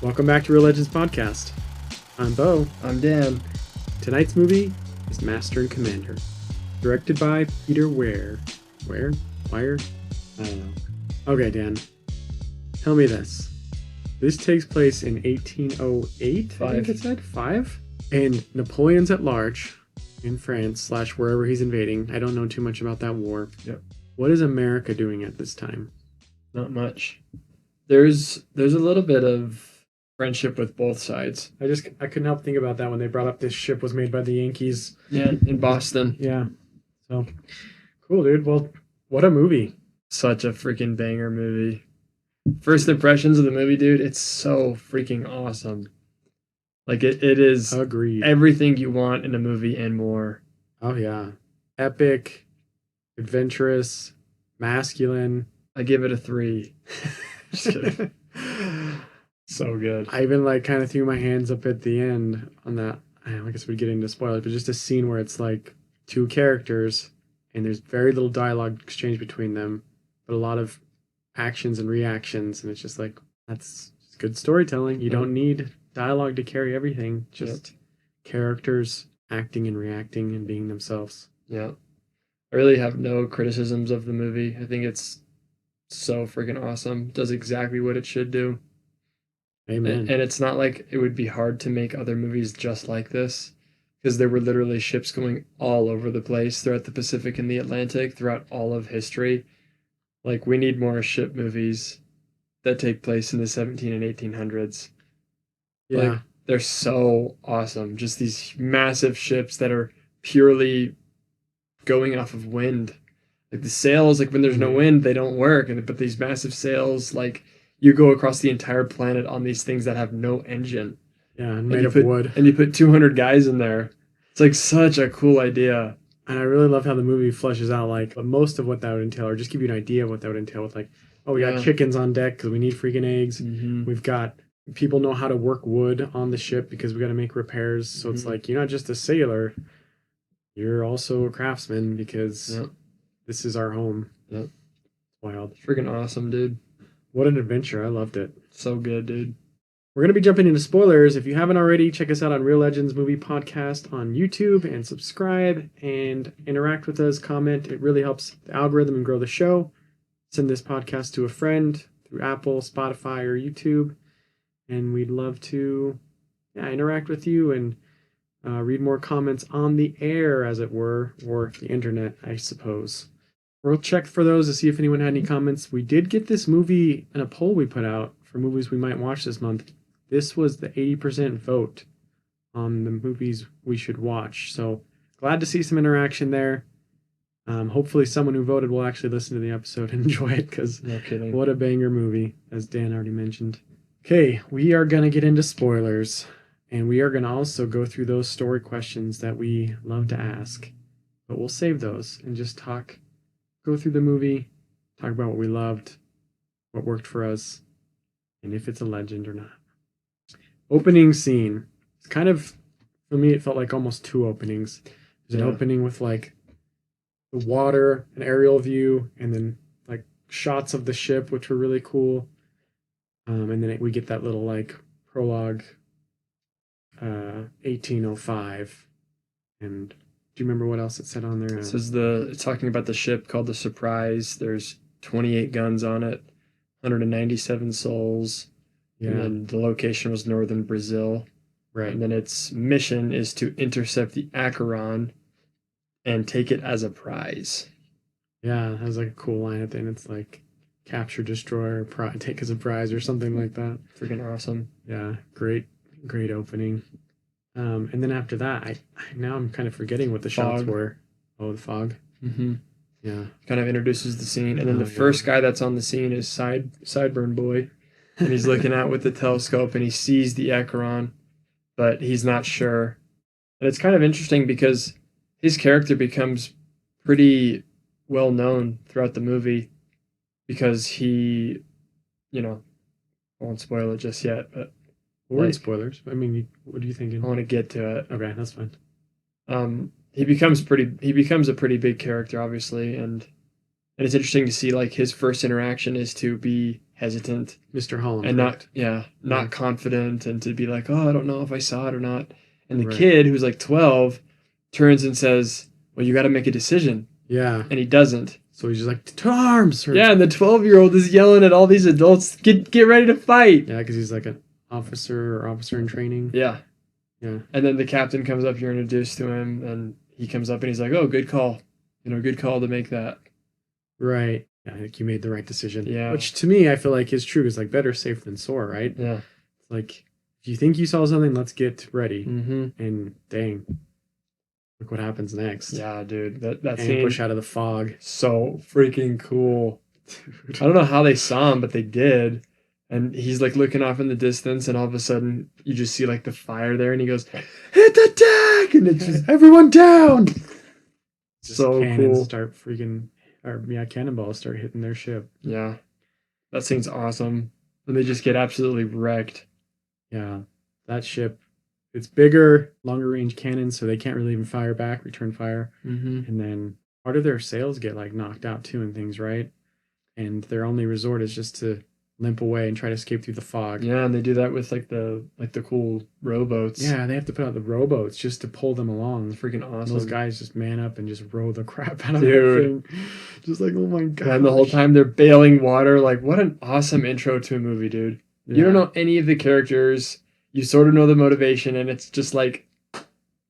Welcome back to Real Legends Podcast. I'm Bo. I'm Dan. Tonight's movie is Master and Commander, directed by Peter Weir. Wire? I don't know. Okay, Dan. Tell me this. This takes place in 1808, I think it said? 5? And Napoleon's at large in France / wherever he's invading. I don't know too much about that war. Yep. What is America doing at this time? Not much. There's a little bit of friendship with both sides. I couldn't help think about that when they brought up this ship was made by the Yankees. Yeah, in Boston. Yeah. So, cool, dude. Well, what a movie. Such a freaking banger movie. First impressions of the movie, dude, it's so freaking awesome. Like, it is Agreed. Everything you want in a movie and more. Oh, yeah. Epic, adventurous, masculine. I give it a 3. Just kidding. So good. I even kind of threw my hands up at the end on that. I guess we'd get into spoilers, but just a scene where it's like two characters and there's very little dialogue exchange between them, but a lot of actions and reactions, and it's just like, that's good storytelling. You don't need dialogue to carry everything. Just characters acting and reacting and being themselves. Yeah. I really have no criticisms of the movie. I think it's so freaking awesome. Does exactly what it should do. Amen. And it's not like it would be hard to make other movies just like this, because there were literally ships going all over the place throughout the Pacific and the Atlantic throughout all of history. Like, we need more ship movies that take place in the 17 and 1800s. Yeah. Like, they're so awesome. Just these massive ships that are purely going off of wind. Like, the sails, like, when there's no wind, they don't work. But these massive sails, like, you go across the entire planet on these things that have no engine. Yeah, and made of wood. And you put 200 guys in there. It's like such a cool idea. And I really love how the movie fleshes out but most of what that would entail, or just give you an idea of what that would entail with we got chickens on deck because we need freaking eggs. Mm-hmm. We've got people know how to work wood on the ship because we got to make repairs. So it's like, you're not just a sailor, you're also a craftsman because this is our home. Yep. Wild. Freaking awesome, dude. What an adventure. I loved it. So good, dude. We're going to be jumping into spoilers. If you haven't already, check us out on Real Legends Movie Podcast on YouTube and subscribe and interact with us, comment. It really helps the algorithm and grow the show. Send this podcast to a friend through Apple, Spotify, or YouTube. And we'd love to interact with you and read more comments on the air, as it were, or the internet, I suppose. We'll check for those to see if anyone had any comments. We did get this movie in a poll we put out for movies we might watch this month. This was the 80% vote on the movies we should watch. So glad to see some interaction there. Hopefully someone who voted will actually listen to the episode and enjoy it, because what a banger movie, as Dan already mentioned. Okay, we are going to get into spoilers, and we are going to also go through those story questions that we love to ask. But we'll save those and just go through the movie, talk about what we loved, what worked for us, and if it's a legend or not. Opening scene. It's kind of, for me, it felt like almost two openings. There's an opening with the water, an aerial view, and then shots of the ship, which were really cool. And then we get that little prologue, 1805. And do you remember what else it said on there? It says it's talking about the ship called the Surprise. There's 28 guns on it, 197 souls. Yeah. And then the location was northern Brazil. Right. And then its mission is to intercept the Acheron and take it as a prize. Yeah, that was a cool line at the end. It's capture, destroy, or take as a prize or something like that. Freaking awesome. Yeah, great opening. And then after that, now I'm kind of forgetting what the shots were. Oh, the fog. Mm-hmm. Yeah. Kind of introduces the scene. And then the first guy that's on the scene is Sideburn Boy. And he's looking out with the telescope and he sees the Acheron, but he's not sure. And it's kind of interesting because his character becomes pretty well known throughout the movie because he, I won't spoil it just yet, but we're in spoilers. I mean, what are you thinking? I want to get to it. Okay, that's fine. He becomes a pretty big character, obviously, and it's interesting to see his first interaction is to be hesitant Mr. Holland. and correct. not confident, and to be like, oh, I don't know if I saw it or not. And the Right. kid, who's like 12, turns and says, well, you got to make a decision. Yeah. And he doesn't. So he's just like, to arms! Or, Yeah, and the 12-year-old is yelling at all these adults, get ready to fight. Yeah, because he's like an officer in training. Yeah. Yeah. And then the captain comes up, you're introduced to him, and he comes up and he's like, oh, good call. Good call to make that. Right. Yeah, I think you made the right decision. Yeah. Which to me, I feel like is true. Is like better safe than sore, right? Yeah. Like, if you think you saw something, let's get ready. Mm-hmm. And dang, look what happens next. Yeah, dude. That Ambush scene, out of the fog. so freaking cool. Dude. I don't know how they saw him, but they did. And he's like looking off in the distance, and all of a sudden you just see like the fire there, and he goes, hit the deck! And it's just, everyone down! Just So cannons cool. start freaking, or yeah, cannonballs start hitting their ship. Yeah. That scene's awesome. And they just get absolutely wrecked. Yeah, that ship, it's bigger, longer range cannons, so they can't really even fire back, return fire. Mm-hmm. And then part of their sails get like knocked out too and things, right? And their only resort is just to limp away and try to escape through the fog. Yeah, and they do that with like the cool rowboats. Yeah, they have to put out the rowboats just to pull them along. It's freaking And awesome. those guys just man up and just row the crap out of Dude. that thing. Just like, oh my god. And the whole time they're bailing water. Like, what an awesome intro to a movie, dude. You don't know any of the characters. You sort of know the motivation, and it's just like,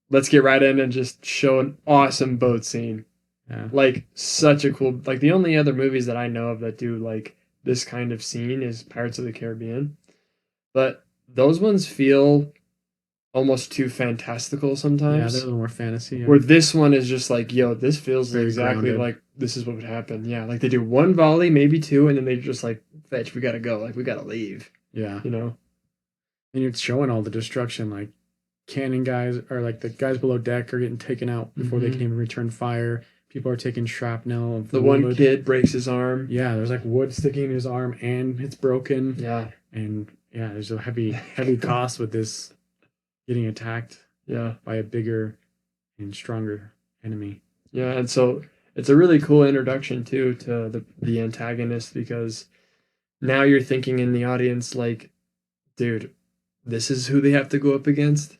let's get right in and just show an awesome boat scene. Yeah. Like, such a cool... Like, the only other movies that I know of that do, like, this kind of scene is Pirates of the Caribbean. But those ones feel almost too fantastical Yeah, sometimes. they're a little more fantasy. Yeah. Where this one is just like, yo, this feels Very exactly grounded. like this is what would happen. Yeah, like they do one volley, maybe two, and then they just like, fetch, we gotta go. Like, we gotta leave, Yeah. you know? And it's showing all the destruction. Like, cannon guys, or like the guys below deck are getting taken out before they Mhm. can even return fire. People are taking shrapnel. Of The one wood. kid breaks his arm. Yeah, there's like wood sticking in his arm and it's broken. Yeah, And yeah, there's a heavy cost with this getting attacked yeah, by a bigger and stronger enemy. yeah. And so it's a really cool introduction, too, to the antagonist, because now you're thinking in the audience, like, dude, this is who they have to go up against.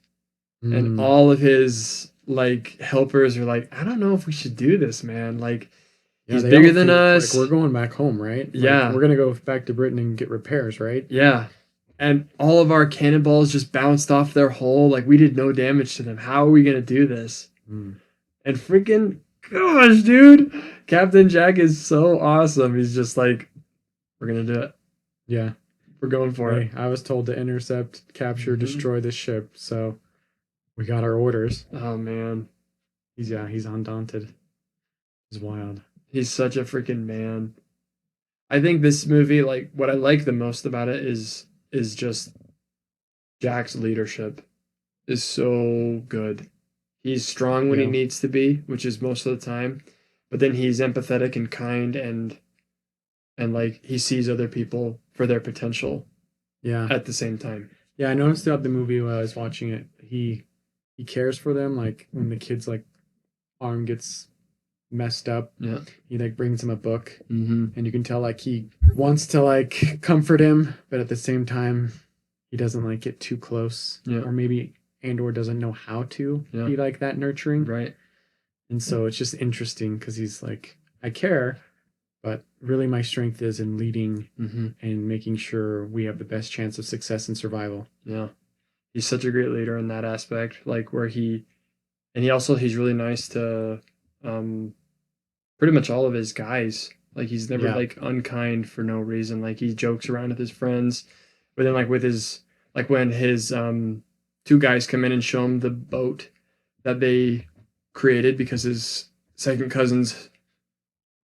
And Mm. all of his like helpers are like, I don't know if we should do this, man. Like, Yeah, he's they bigger all than think, us. Like, we're going back home, right? Like, Yeah. we're gonna go back to Britain and get repairs, right? Yeah. And all of our cannonballs just bounced off their hull. Like, we did no damage to them. How are we gonna do this? Mm. And freaking gosh, dude, Captain Jack is so awesome. He's just like, we're gonna do it. Yeah. We're going for it. Hey, I was told to intercept, capture, Mhm. destroy this ship, so we got our orders. Oh man, He's undaunted. He's wild. he's such a freaking man. I think this movie, like, what I like the most about it is just Jack's leadership is so good. He's strong when he Yeah. needs to be, which is most of the time, but then he's empathetic and kind, and like he sees other people for their potential Yeah. at the same time. Yeah, I noticed throughout the movie while I was watching it, he cares for them. Like when the kid's like arm gets messed up, Yeah. he like brings him a book, Mm-hmm. and you can tell like he wants to like comfort him, but at the same time, he doesn't like get too close, Yeah. or maybe or doesn't know how to Yeah. be like that nurturing. Right. And so it's just interesting because he's like, I care, but really my strength is in leading Mm-hmm. and making sure we have the best chance of success and survival. Yeah. He's such a great leader in that aspect, like where he's really nice to pretty much all of his guys. Like, he's never Yeah. like unkind for no reason. Like, he jokes around with his friends, but then like with his, like when his two guys come in and show him the boat that they created because his second cousin's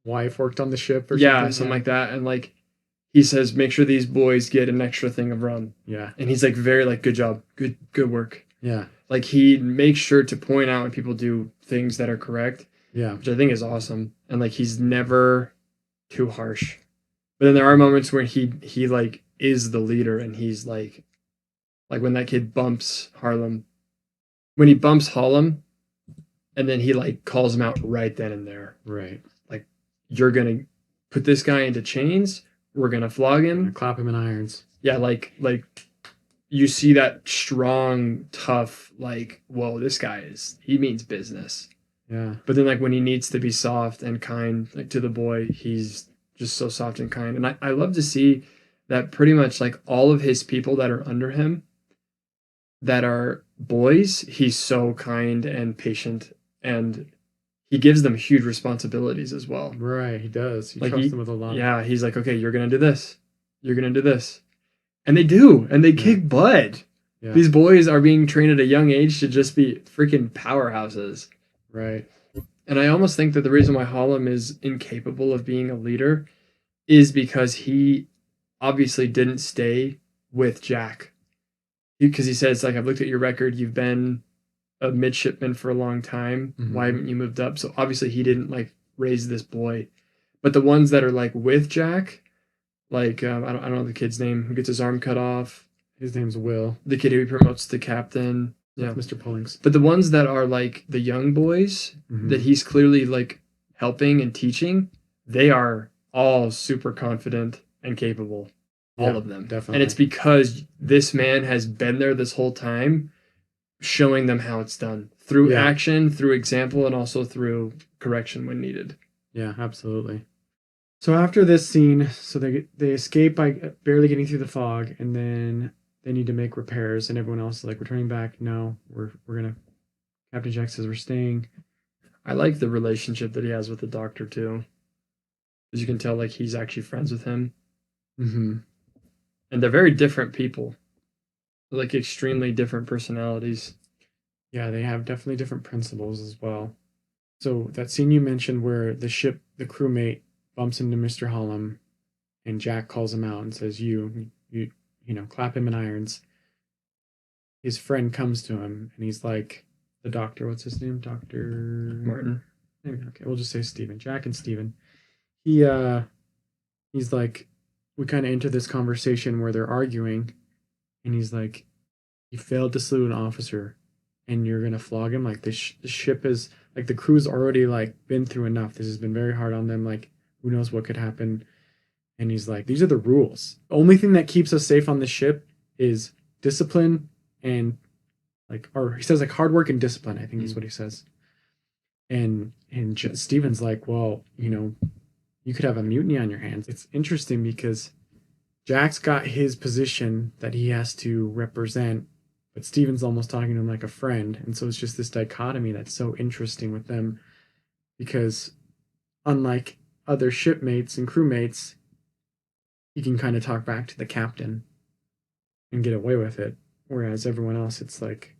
Wife worked on the ship or something like that, and like he says, make sure these boys get an extra thing of rum, Yeah. and he's like very like, good job, good work. Yeah. Like, he makes sure to point out when people do things that are correct, Yeah. which I think is awesome. And like, he's never too harsh. But then there are moments where he like is the leader, and he's like when that kid bumps Harlem, when he bumps Harlem, and then he like calls him out right then and there. Right. You're gonna put this guy into chains, we're gonna flog him, clap him in irons. Yeah, like you see that strong, tough, like, whoa, this guy he means business. Yeah. But then, like, when he needs to be soft and kind, like, to the boy, he's just so soft and kind. And I love to see that pretty much, like, all of his people that are under him that are boys, he's so kind and patient, and he gives them huge responsibilities as well. Right, he does. He trusts them with a lot. Yeah, he's like, okay, you're going to do this. You're going to do this. And they do, and they kick butt. Yeah. These boys are being trained at a young age to just be freaking powerhouses. Right. And I almost think that the reason why Hallam is incapable of being a leader is because he obviously didn't stay with Jack. Because he says, like, I've looked at your record, you've been a midshipman for a long time. Mm-hmm. Why haven't you moved up? So obviously he didn't, like, raise this boy. But the ones that are, like, with Jack, like, I don't know the kid's name, who gets his arm cut off. His name's Will. The kid who he promotes to captain. Yeah. Mr. Pullings. But the ones that are, like, the young boys that he's clearly, like, helping and teaching, they are all super confident and capable. All of them. Definitely. And it's because this man has been there this whole time, showing them how it's done. Through action, through example, and also through correction when needed. Yeah, absolutely. So after this scene, so they escape by barely getting through the fog, and then they need to make repairs, and everyone else is like, we're turning back. No, we're gonna. Captain Jack says we're staying. I like the relationship that he has with the doctor too. As you can tell, like, he's actually friends with him. Mm-hmm. And they're very different people. They're, like, extremely different personalities. Yeah, they have definitely different principles as well. So that scene you mentioned where the crewmate bumps into Mr. Hallam, and Jack calls him out and says, you know, clap him in irons. His friend comes to him, and he's like, the doctor, what's his name? Dr. Martin. Okay, we'll just say Stephen. Jack and Stephen. He's like, we kind of enter this conversation where they're arguing, and he's like, you failed to salute an officer, and you're going to flog him? Like, the ship is, like, the crew's already, like, been through enough. This has been very hard on them. Like, who knows what could happen? And he's like, these are the rules. The only thing that keeps us safe on the ship is discipline and, like, or he says, like, hard work and discipline, I think is what he says. And Stephen's like, well, you know, you could have a mutiny on your hands. It's interesting because Jack's got his position that he has to represent, but Stephen's almost talking to him like a friend. And so it's just this dichotomy that's so interesting with them, because unlike other shipmates and crewmates, he can kind of talk back to the captain and get away with it. Whereas everyone else, it's like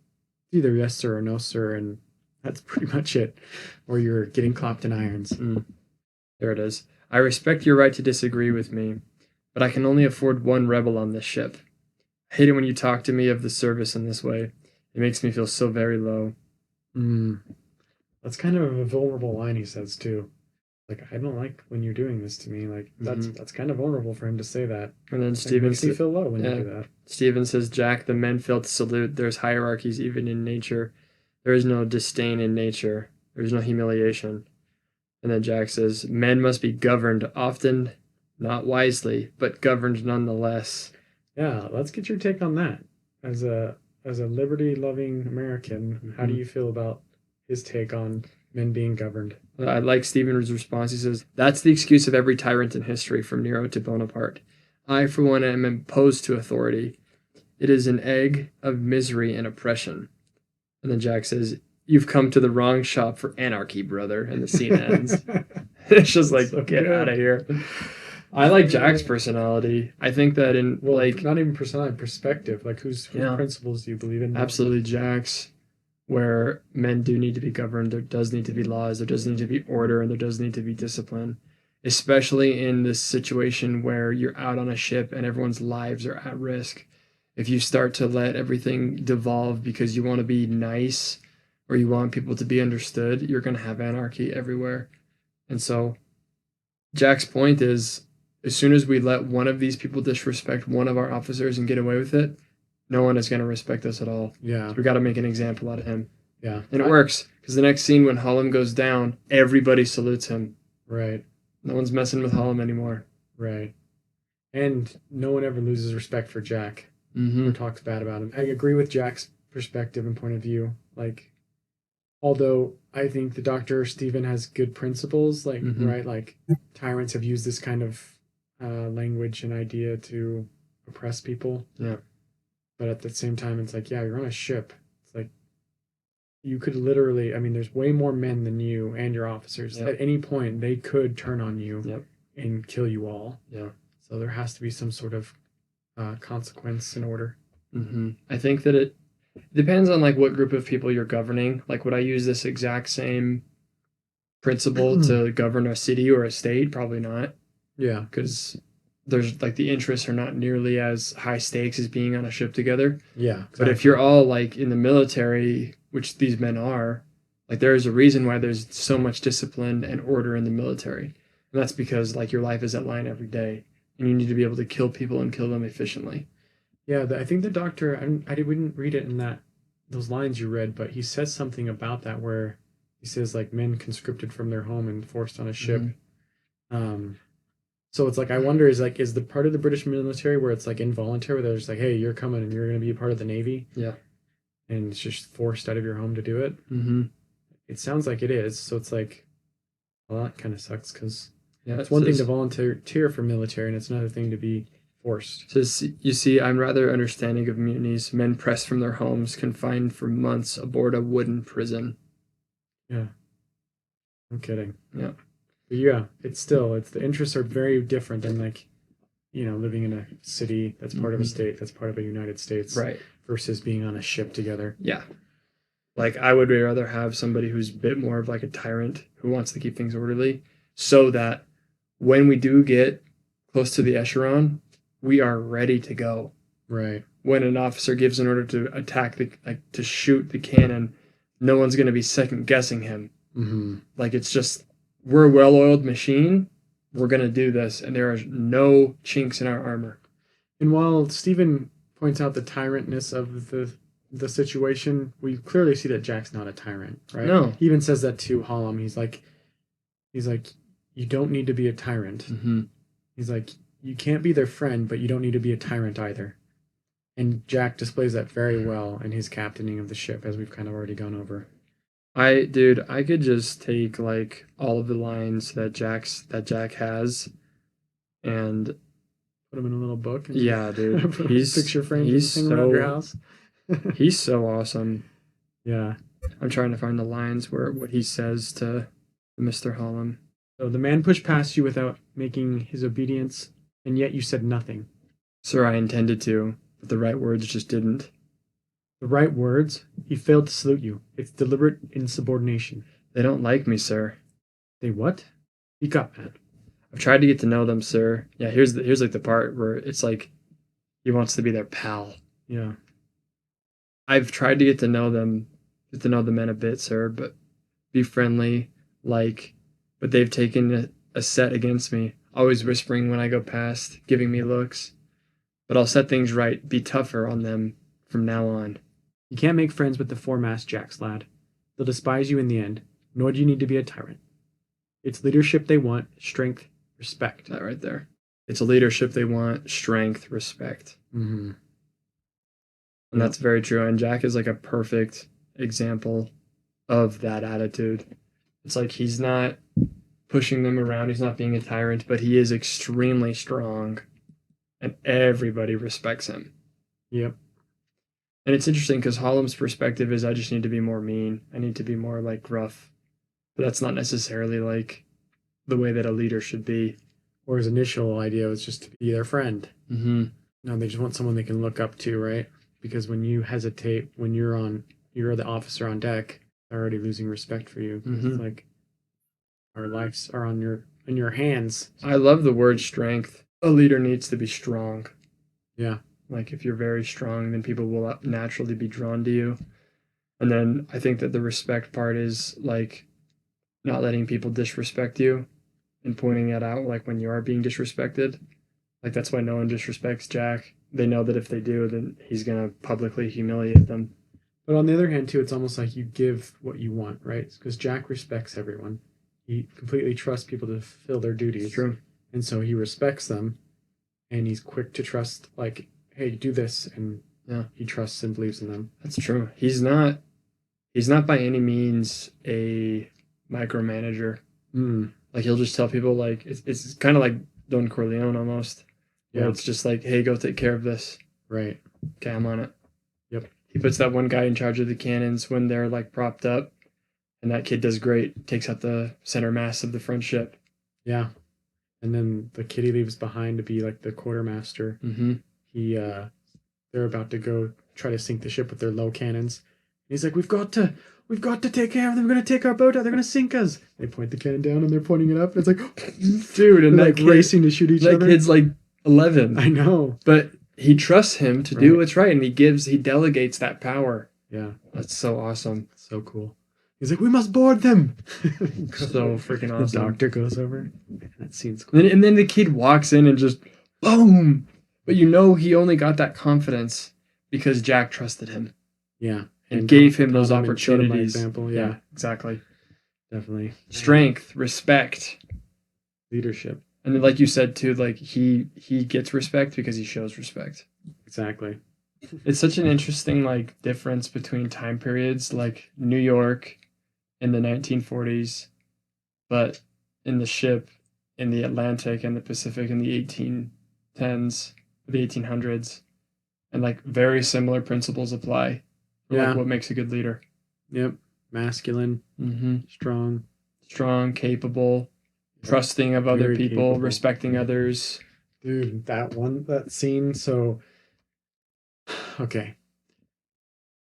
either yes, sir, or no, sir. And that's pretty much it. Or you're getting clapped in irons. There it is. I respect your right to disagree with me, but I can only afford one rebel on this ship. I hate it when you talk to me of the service in this way. It makes me feel so very low. That's kind of a vulnerable line he says, too. Like, I don't like when you're doing this to me. Like, that's kind of vulnerable for him to say that. And then Stephen makes you feel low when you do that. Stephen says, Jack, the men fail to salute. There's hierarchies even in nature. There is no disdain in nature. There's no humiliation. And then Jack says, men must be governed, often not wisely, but governed nonetheless. Yeah, let's get your take on that. As a liberty-loving American, how do you feel about his take on men being governed? I like Stephen's response. He says, that's the excuse of every tyrant in history, from Nero to Bonaparte. I, for one, am opposed to authority. It is an egg of misery and oppression. And then Jack says, you've come to the wrong shop for anarchy, brother. And the scene ends. It's just like, so get out of here. I like Jack's personality. I think that not even personality, perspective. Like, whose principles do you believe in? Absolutely Jack's, where men do need to be governed. There does need to be laws. There does need to be order, and there does need to be discipline. Especially in this situation where you're out on a ship and everyone's lives are at risk. If you start to let everything devolve because you want to be nice or you want people to be understood, you're going to have anarchy everywhere. And so Jack's point is, as soon as we let one of these people disrespect one of our officers and get away with it, no one is going to respect us at all. Yeah. So we got to make an example out of him. Yeah. And it works, because the next scene when Hallam goes down, everybody salutes him. Right. No one's messing with Hallam anymore. Right. And no one ever loses respect for Jack or talks bad about him. I agree with Jack's perspective and point of view. Like, although I think the Dr. Stephen has good principles, like, right? Like, tyrants have used this kind of language and idea to oppress people. Yeah. But at the same time, it's like, yeah, you're on a ship. It's like, you could literally, I mean, there's way more men than you and your officers. At any point, they could turn on you and kill you all. Yeah. So there has to be some sort of consequence in order. I think that it depends on like what group of people you're governing. Like, would I use this exact same principle to govern a city or a state? Probably not. Yeah. Because there's like the interests are not nearly as high stakes as being on a ship together. Yeah. Exactly. But if you're all like in the military, which these men are, like there is a reason why there's so much discipline and order in the military. And that's because like your life is at line every day. And you need to be able to kill people and kill them efficiently. Yeah, I think the doctor, I didn't read it in those lines you read, but he says something about that where he says like men conscripted from their home and forced on a ship. So it's like, I wonder, is the part of the British military where it's like involuntary, where they're just like, hey, you're coming and you're going to be a part of the Navy. Yeah. And it's just forced out of your home to do it. It sounds like it is. So it's like, well, that kind of sucks because it's one thing to volunteer for military and it's another thing to be forced. So you see, I'm rather understanding of mutinies. Men pressed from their homes, confined for months aboard a wooden prison. Yeah. I'm kidding. Yeah. But yeah, it's the interests are very different than like, living in a city that's part of a state, that's part of a United States. Right. Versus being on a ship together. Yeah. Like, I would rather have somebody who's a bit more of like a tyrant who wants to keep things orderly so that when we do get close to the echelon, we are ready to go. Right. When an officer gives an order to attack to shoot the cannon, no one's going to be second guessing him. Like, it's just, we're a well-oiled machine. We're going to do this. And there are no chinks in our armor. And while Stephen points out the tyrantness of the situation, we clearly see that Jack's not a tyrant, right? No. He even says that to Hallam. He's like, you don't need to be a tyrant. He's like, you can't be their friend, but you don't need to be a tyrant either. And Jack displays that very well in his captaining of the ship, as we've kind of already gone over. I could just take like all of the lines that Jack has and put him in a little book. And yeah, dude. He's picture frames. He's around your house. He's so awesome. Yeah. I'm trying to find the lines where what he says to Mr. Hallam. So the man pushed past you without making his obedience, and yet you said nothing. Sir, I intended to, but the right words just didn't. The right words? He failed to salute you. It's deliberate insubordination. They don't like me, sir. They what? Speak up, man. I've tried to get to know them, sir. Yeah, here's like the part where it's like he wants to be their pal. Yeah. I've tried to get to know the men a bit, sir, but be friendly, but they've taken a set against me, always whispering when I go past, giving me looks. But I'll set things right, be tougher on them from now on. You can't make friends with the foremast jacks, lad. They'll despise you in the end, nor do you need to be a tyrant. It's leadership they want, strength, respect. That right there. It's a leadership they want, strength, respect. And that's very true. And Jack is like a perfect example of that attitude. It's like he's not pushing them around. He's not being a tyrant, but he is extremely strong and everybody respects him. Yep. And it's interesting because Hallam's perspective is I just need to be more mean. I need to be more like gruff. But that's not necessarily like the way that a leader should be. Or his initial idea was just to be their friend. No, they just want someone they can look up to, right? Because when you hesitate, when you're the officer on deck, they're already losing respect for you. It's like our lives are in your hands. I love the word strength. A leader needs to be strong. Yeah. Like if you're very strong, then people will naturally be drawn to you. And then I think that the respect part is like not letting people disrespect you and pointing that out like when you are being disrespected. Like that's why no one disrespects Jack. They know that if they do, then he's going to publicly humiliate them. But on the other hand, too, it's almost like you give what you want, right? Because Jack respects everyone. He completely trusts people to fulfill their duties. True. And so he respects them. and he's quick to trust, like, hey, do this, and Yeah. he trusts and believes in them. That's true. He's not by any means a micromanager. Like he'll just tell people like it's kind of like Don Corleone almost. Yeah. Where it's just like, hey, go take care of this. Right. Okay, I'm on it. Yep. He puts that one guy in charge of the cannons when they're like propped up, and that kid does great. Takes out the center mast of the French ship. Yeah. And then the kid he leaves behind to be like the quartermaster. Mm-hmm. They're about to go try to sink the ship with their low cannons. And he's like, we've got to take care of them. We're going to take our boat out. They're going to sink us. They point the cannon down and they're pointing it up. And it's like, dude, and they're like racing to shoot each other. That kid's like 11. I know. But he trusts him to do what's right, and he delegates that power. Yeah. That's so awesome. So cool. He's like, we must board them. So freaking awesome. The doctor goes over. That scene's cool. And then the kid walks in and just boom. But he only got that confidence because Jack trusted him. Yeah. And gave him those opportunities. Example. Yeah, exactly. Definitely. Strength, respect, leadership. And then, like you said too, like he gets respect because he shows respect. Exactly. It's such an interesting like difference between time periods, like New York in the 1940s, but in the ship in the Atlantic and the Pacific in the 1810s, the 1800s, and like very similar principles apply for like what makes a good leader. Yep. Masculine, strong, capable, trusting of other people, capable. Respecting others. Dude, that scene. So, okay,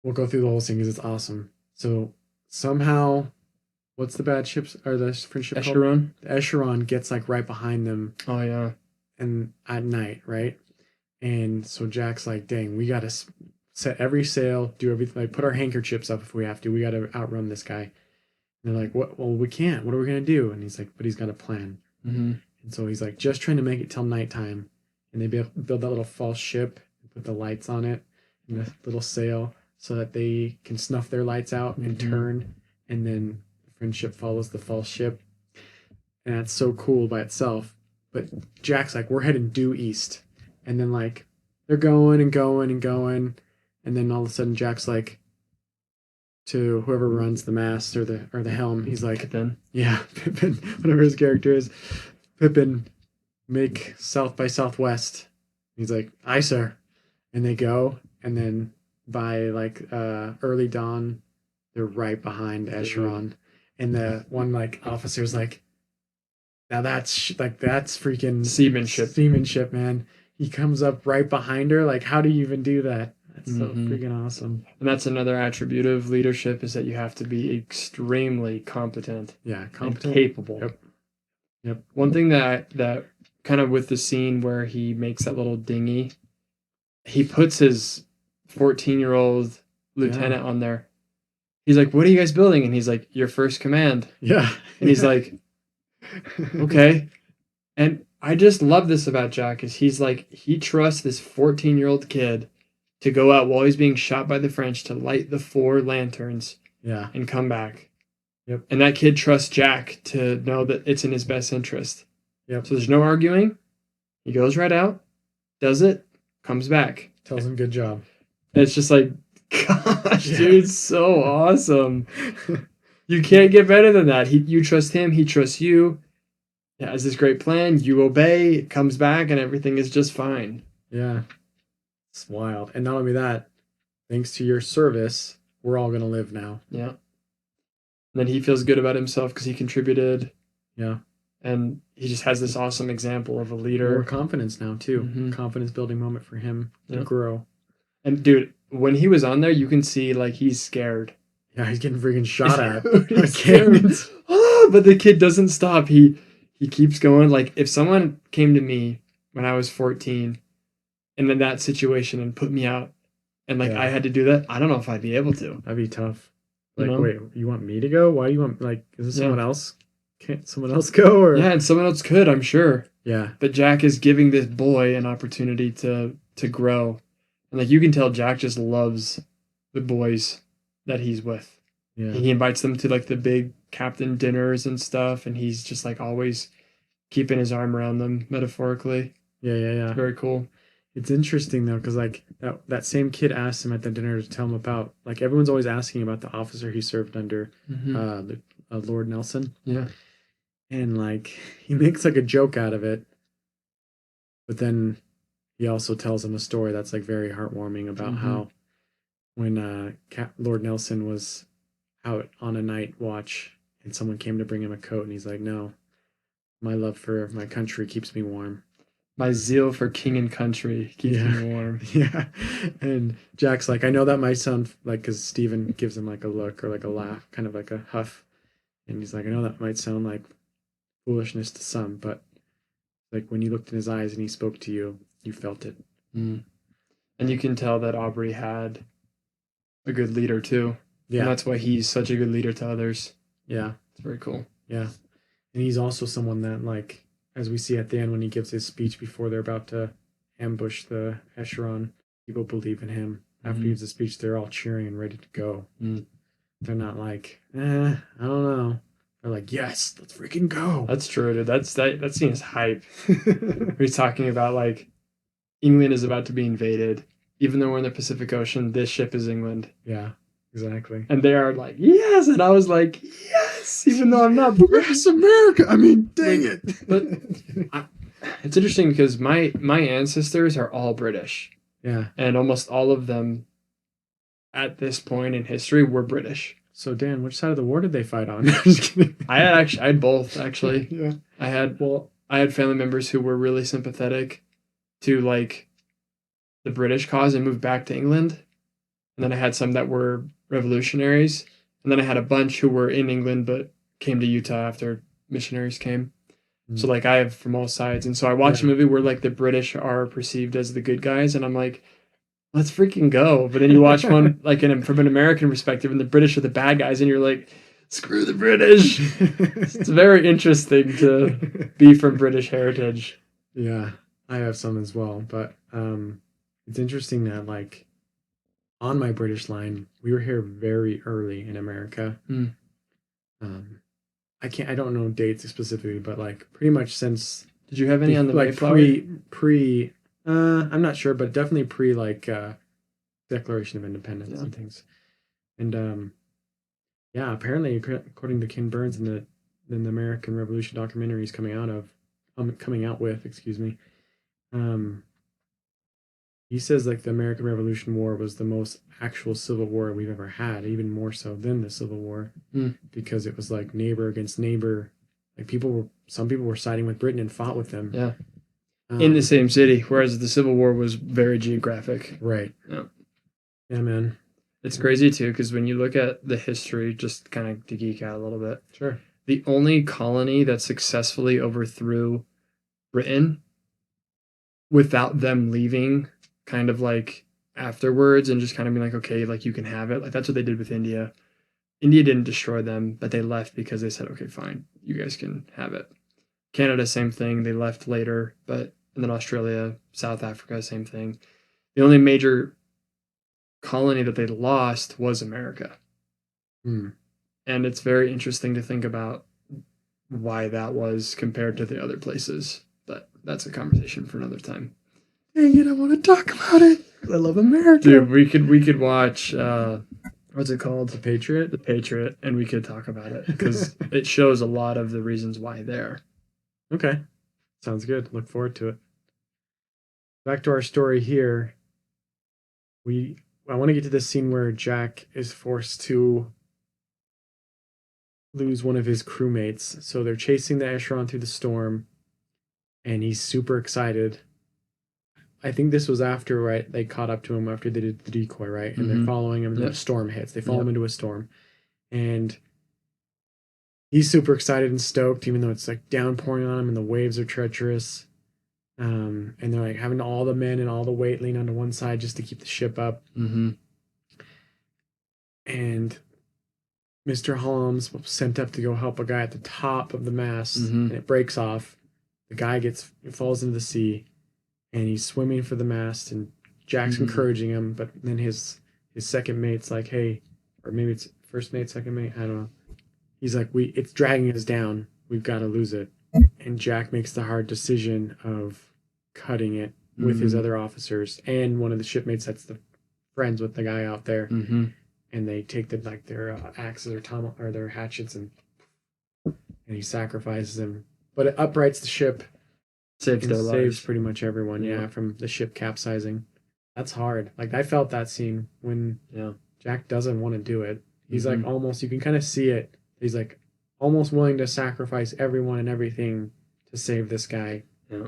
we'll go through the whole scene because it's awesome. So somehow, what's the bad ships or the French ship Echeron? Called? The Echeron gets like right behind them. Oh yeah. And at night, right? And so Jack's like, "Dang, we gotta set every sail, do everything, like put our handkerchiefs up if we have to. We gotta outrun this guy." And they're like, "What? Well, we can't. What are we gonna do?" And he's like, "But he's got a plan." Mm-hmm. And so he's like, just trying to make it till nighttime. And they build that little false ship and put the lights on it and the little sail so that they can snuff their lights out and turn. And then the French ship follows the false ship. And that's so cool by itself. But Jack's like, we're heading due east. And then like they're going and going and going. And then all of a sudden Jack's like, to whoever runs the mast or the helm, he's like, Pippin. Yeah, Pippin, whatever his character is. Pippin, make south by southwest. He's like, aye, sir. And they go, and then by like early dawn, they're right behind Echeron. And the one like officer's like, now that's freaking seamanship, man. He comes up right behind her. Like, how do you even do that? That's so freaking awesome. And that's another attribute of leadership is that you have to be extremely competent. Yeah, competent and capable. Yep. One thing that kind of with the scene where he makes that little dinghy, he puts his 14-year-old lieutenant on there. He's like, "What are you guys building?" And he's like, "Your first command." Yeah. And he's like, "Okay." And I just love this about Jack is he's like, he trusts this 14-year-old kid to go out while he's being shot by the French to light the 4 lanterns and come back. Yep. And that kid trusts Jack to know that it's in his best interest. Yep. So there's no arguing. He goes right out, does it, comes back. Tells him good job. And it's just like, gosh, dude, so awesome. You can't get better than that. You trust him, he trusts you. He has this great plan, you obey, it comes back, and everything is just fine. Yeah. It's wild. And not only that, thanks to your service, we're all going to live now. Yeah. And then he feels good about himself because he contributed. Yeah. And he just has this awesome example of a leader. More confidence now, too. Confidence building moment for him to grow. And, dude, when he was on there, you can see, like, he's scared. Yeah, he's getting freaking shot at. But the kid doesn't stop. He keeps going. Like, if someone came to me when I was 14 and in that situation and put me out and like I had to do that, I don't know if I'd be able to. That'd be tough. Like, wait, you want me to go? Why do you want, like, is this someone else? Can't someone else go? Or? Yeah, and someone else could, I'm sure. Yeah. But Jack is giving this boy an opportunity to grow. And like you can tell Jack just loves the boys that he's with. Yeah. He invites them to like the big captain dinners and stuff, and he's just like always keeping his arm around them, metaphorically. Yeah. Very cool. It's interesting though, because like that same kid asked him at the dinner to tell him about, like, everyone's always asking about the officer he served under, Lord Nelson, Yeah. and like he makes like a joke out of it, but then he also tells him a story that's like very heartwarming about how when Lord Nelson was out on a night watch and someone came to bring him a coat, and he's like, "No, my love for my country keeps me warm." My zeal for king and country keeps me warm. Yeah. And Jack's like, I know that might sound like, because Steven gives him like a look or like a laugh, kind of like a huff. And he's like, I know that might sound like foolishness to some, but like when you looked in his eyes and he spoke to you, you felt it. And you can tell that Aubrey had a good leader too. Yeah. And that's why he's such a good leader to others. Yeah. It's very cool. Yeah. And he's also someone that, like, as we see at the end when he gives his speech before they're about to ambush the Echelon, people believe in him. After he gives the speech, they're all cheering and ready to go. They're not like, I don't know. They're like, yes, let's freaking go. That's true, dude. That scene is hype. He's talking about like England is about to be invaded. Even though we're in the Pacific Ocean, this ship is England. Yeah, exactly. And they are like, yes. And I was like, yes, even though I'm not Yes, America. I mean, dang it. But it's interesting because my ancestors are all British. Yeah. And almost all of them at this point in history were British. So Dan, which side of the war did they fight on? Just kidding. I had both actually. Yeah. I had family members who were really sympathetic to like the British cause and moved back to England. And then I had some that were revolutionaries. And then I had a bunch who were in England but came to Utah after missionaries came. So like I have from all sides. And so I watched a movie where like the British are perceived as the good guys, and I'm like, let's freaking go. But then you watch one like from an American perspective, and the British are the bad guys, and you're like, screw the British. It's very interesting to be from British heritage. Yeah, I have some as well. But it's interesting that like on my British line, we were here very early in America. I don't know dates specifically, but like pretty much since. Did you have any on the like Mayflower? pre I'm not sure, but definitely pre like Declaration of Independence and things. And yeah, apparently according to Ken Burns in the American Revolution documentary he's coming out with, excuse me. He says like the American Revolution War was the most actual civil war we've ever had, even more so than the Civil War, because it was like neighbor against neighbor. Like some people were siding with Britain and fought with them. Yeah. In the same city, whereas the Civil War was very geographic. Right. Yeah. Yeah, man. It's crazy too, because when you look at the history, just kind of to geek out a little bit. Sure. The only colony that successfully overthrew Britain without them leaving kind of like afterwards and just kind of being like, okay, like you can have it. Like that's what they did with India. India didn't destroy them, but they left because they said, okay, fine, you guys can have it. Canada, same thing. They left later, and then Australia, South Africa, same thing. The only major colony that they lost was America. And it's very interesting to think about why that was compared to the other places. But that's a conversation for another time. Dang it, I want to talk about it. I love America. Dude, we could watch what's it called? The Patriot? The Patriot, and we could talk about it because it shows a lot of the reasons why there. Okay. Sounds good. Look forward to it. Back to our story here. I want to get to this scene where Jack is forced to lose one of his crewmates. So they're chasing the Echelon through the storm, and he's super excited. I think this was after, right? They caught up to him after they did the decoy, right? And they're following him, and the storm hits. They follow him into a storm. And he's super excited and stoked, even though it's like downpouring on him and the waves are treacherous. And they're like having all the men and all the weight lean onto one side just to keep the ship up. And Mr. Holmes was sent up to go help a guy at the top of the mast, and it breaks off. The guy falls into the sea, and he's swimming for the mast, and Jack's encouraging him, but then his second mate's like, hey, or maybe it's first mate, second mate, I don't know. He's like, it's dragging us down. We've got to lose it. And Jack makes the hard decision of cutting it with his other officers, and one of the shipmates that's the friends with the guy out there, and they take their axes or their hatchets, and he sacrifices them, but it uprights the ship, saves pretty much everyone, from the ship capsizing. That's hard. Like, I felt that scene when Jack doesn't want to do it. He's like almost, you can kind of see it. He's like almost willing to sacrifice everyone and everything to save this guy. Yeah.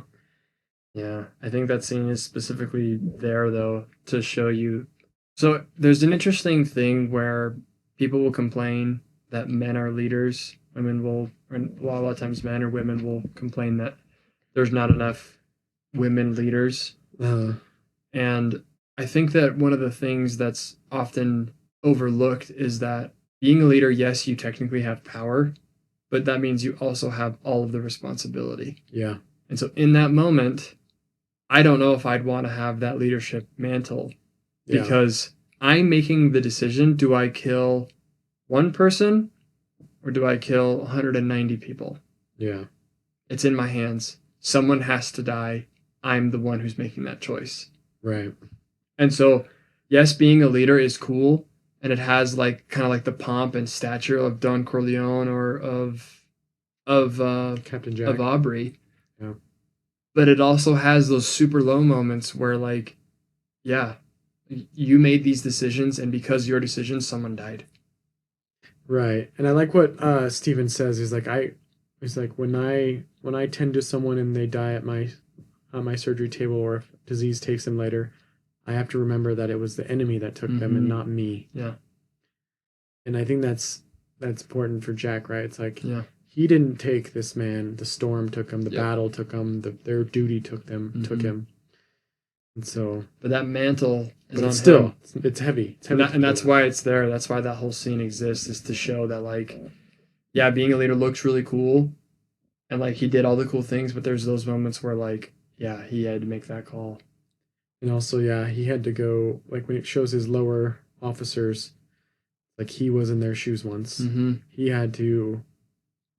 Yeah. I think that scene is specifically there, though, to show you. So there's an interesting thing where people will complain that men are leaders. Women will, well, a lot of times men or women will complain that there's not enough women leaders. And I think that one of the things that's often overlooked is that being a leader, yes, you technically have power, but that means you also have all of the responsibility. Yeah. And so in that moment, I don't know if I'd want to have that leadership mantle because I'm making the decision, do I kill one person or do I kill 190 people? Yeah. It's in my hands. Someone has to die. I'm the one who's making that choice. Right. And so, yes, being a leader is cool, and it has like kind of like the pomp and stature of Don Corleone or of Captain Jack, of Aubrey. Yeah. But it also has those super low moments where, like, you made these decisions, and because of your decisions, someone died. Right. And I like what Steven says. He's like, when I tend to someone and they die at my surgery table, or if disease takes them later, I have to remember that it was the enemy that took them and not me. Yeah. And I think that's important for Jack, right? It's like, he didn't take this man. The storm took him. The battle took him. Their duty took him. And so, but that mantle is on him. It's heavy. And that's why it's there. That's why that whole scene exists, is to show that, like, being a leader looks really cool, and like he did all the cool things, but there's those moments where, like, he had to make that call. And also, he had to go, like, when it shows his lower officers, like, he was in their shoes once. He had to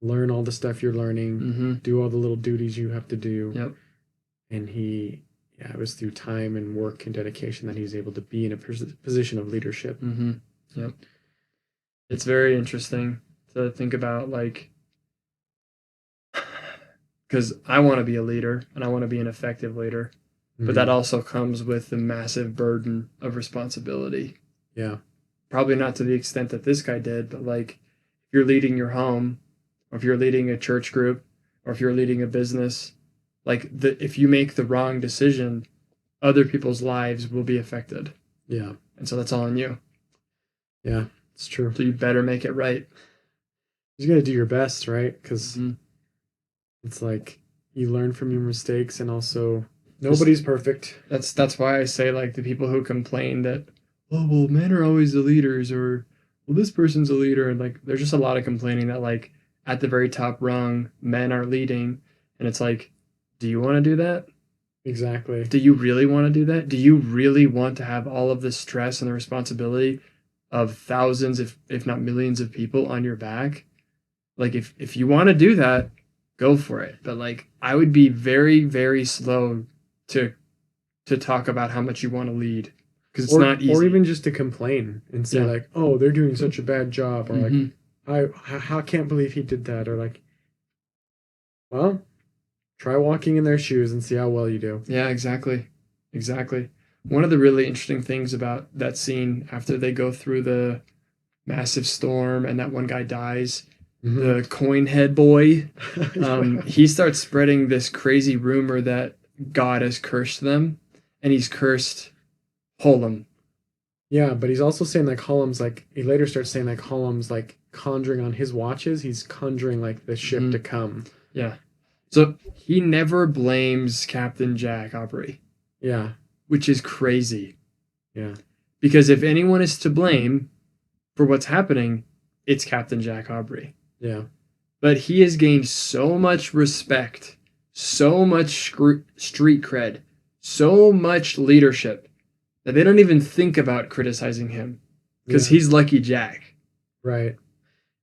learn all the stuff you're learning, do all the little duties you have to do. Yep. And it was through time and work and dedication that he was able to be in a position of leadership. Yep. It's very interesting to think about, like, because I want to be a leader and I want to be an effective leader, but that also comes with the massive burden of responsibility. Yeah. Probably not to the extent that this guy did, but, like, if you're leading your home, or if you're leading a church group, or if you're leading a business, like, if you make the wrong decision, other people's lives will be affected. Yeah. And so that's all on you. Yeah, it's true. So you better make it right. You got to do your best, right? Because it's like you learn from your mistakes, and also nobody's perfect. That's why I say, like, the people who complain that, oh, well, men are always the leaders, or, well, this person's a leader, and, like, there's just a lot of complaining that, like, at the very top rung, men are leading, and it's like, do you want to do that? Exactly. Do you really want to do that? Do you really want to have all of the stress and the responsibility of thousands, if not millions of people on your back? Like, if you want to do that, go for it. But, like, I would be very, very slow to talk about how much you want to lead, because it's not easy. Or even just to complain and say, like, oh, they're doing such a bad job, or like, I can't believe he did that, or like, well, try walking in their shoes and see how well you do. Yeah, exactly. One of the really interesting things about that scene, after they go through the massive storm and that one guy dies, the coin head boy, he starts spreading this crazy rumor that God has cursed them, and he's cursed Holm. Yeah, but he's also saying, like, Holm's, like, he later starts saying, like, Holm's, like, conjuring on his watches. He's conjuring, like, the ship to come. Yeah. So he never blames Captain Jack Aubrey. Yeah. Which is crazy. Yeah. Because if anyone is to blame for what's happening, it's Captain Jack Aubrey. Yeah. But he has gained so much respect, so much street cred, so much leadership, that they don't even think about criticizing him, because he's Lucky Jack. Right.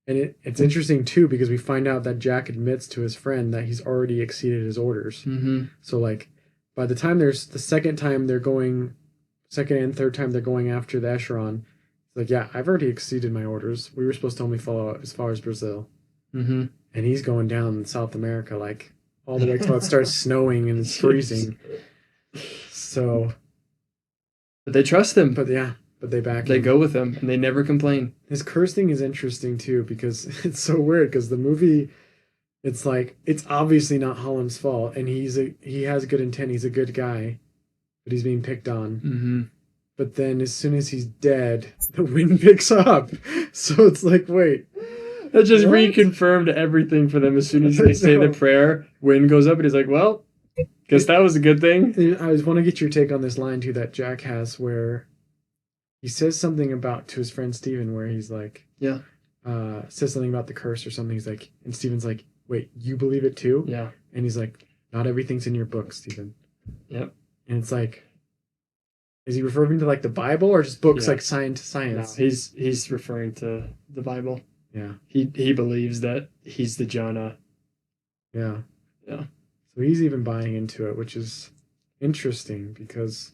And it's interesting, too, because we find out that Jack admits to his friend that he's already exceeded his orders. Mm-hmm. So, like, by the time there's the second and third time they're going after the Echeron, it's like, yeah, I've already exceeded my orders. We were supposed to only follow as far as Brazil. Mm-hmm. And he's going down in South America, like all the way till it starts snowing and it's freezing. So, but they trust him. But they back They him. go with him, and they never complain. His curse thing is interesting too, because it's so weird. Because the movie, it's like it's obviously not Holland's fault, and he has good intent. He's a good guy, but he's being picked on. Mm-hmm. But then as soon as he's dead, the wind picks up. So it's like, wait. That just what? reconfirmed everything for them. As soon as they say the prayer, wind goes up, and he's like, well, guess that was a good thing. I want to get your take on this line, too, that Jack has, where he says something about, to his friend Steven, where he's like, says something about the curse or something. He's like, and Steven's like, wait, you believe it too? Yeah. And he's like, not everything's in your book, Steven. Yep. And it's like, is he referring to like the Bible or just books like science? No, he's referring to the Bible. Yeah. He believes that he's the Jonah. Yeah. Yeah. So he's even buying into it, which is interesting because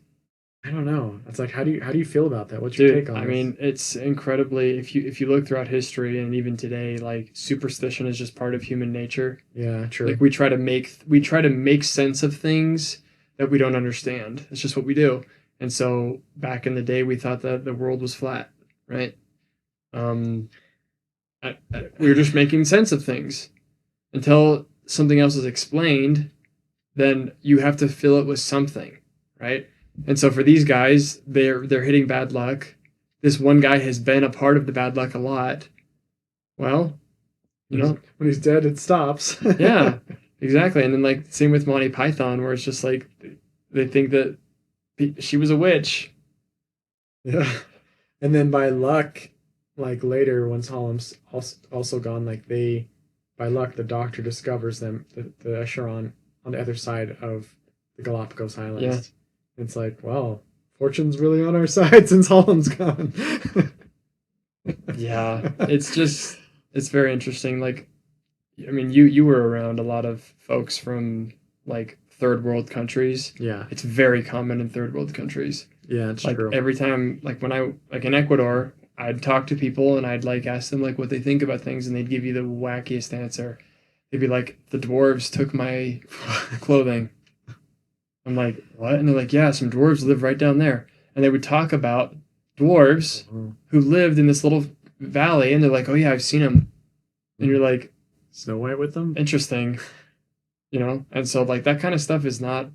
I don't know. It's like how do you feel about that? What's your take on it? I mean, it's incredibly if you look throughout history and even today, like superstition is just part of human nature. Yeah, true. Like we try to make sense of things that we don't understand. It's just what we do. And so back in the day, we thought that the world was flat, right? We were just making sense of things until something else is explained. Then you have to fill it with something, right? And so for these guys, they're hitting bad luck. This one guy has been a part of the bad luck a lot. Well, when he's dead, it stops. Yeah, exactly. And then like same with Monty Python, where it's just like they think that she was a witch. Yeah. And then by luck, like later, once Holland's also gone, like by luck, the doctor discovers them, the Echeron on the other side of the Galapagos Islands. Yeah. It's like, well, fortune's really on our side since Holland's gone. Yeah, it's very interesting. Like, I mean, you were around a lot of folks from like third world countries. Yeah. It's very common in third world countries. Yeah, it's like true. Every time, like when I, like in Ecuador, I'd talk to people and I'd like ask them like what they think about things and they'd give you the wackiest answer. They'd be like, the dwarves took my clothing. I'm like, what? And they're like, yeah, some dwarves live right down there. And they would talk about dwarves who lived in this little valley and they're like, oh yeah, I've seen them. And you're like, Snow White with them? Interesting. And so like that kind of stuff is not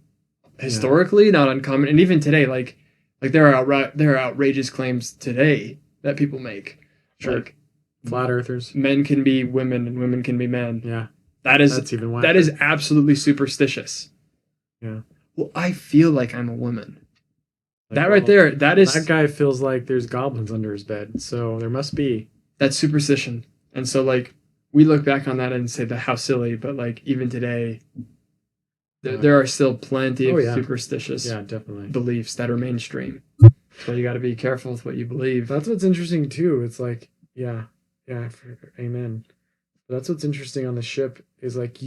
historically not uncommon. And even today, like there are outrageous claims today that people make. Sure. Like flat earthers. Men can be women and women can be men. Yeah. That's even that is absolutely superstitious. Yeah. Well, I feel like I'm a woman. Right there, that guy feels like there's goblins under his bed. So there must be. That's superstition. And so like we look back on that and say that how silly, but like even today there are still plenty of superstitious definitely beliefs that are mainstream. So you got to be careful with what you believe. That's what's interesting too. It's like, amen. But that's what's interesting on the ship is like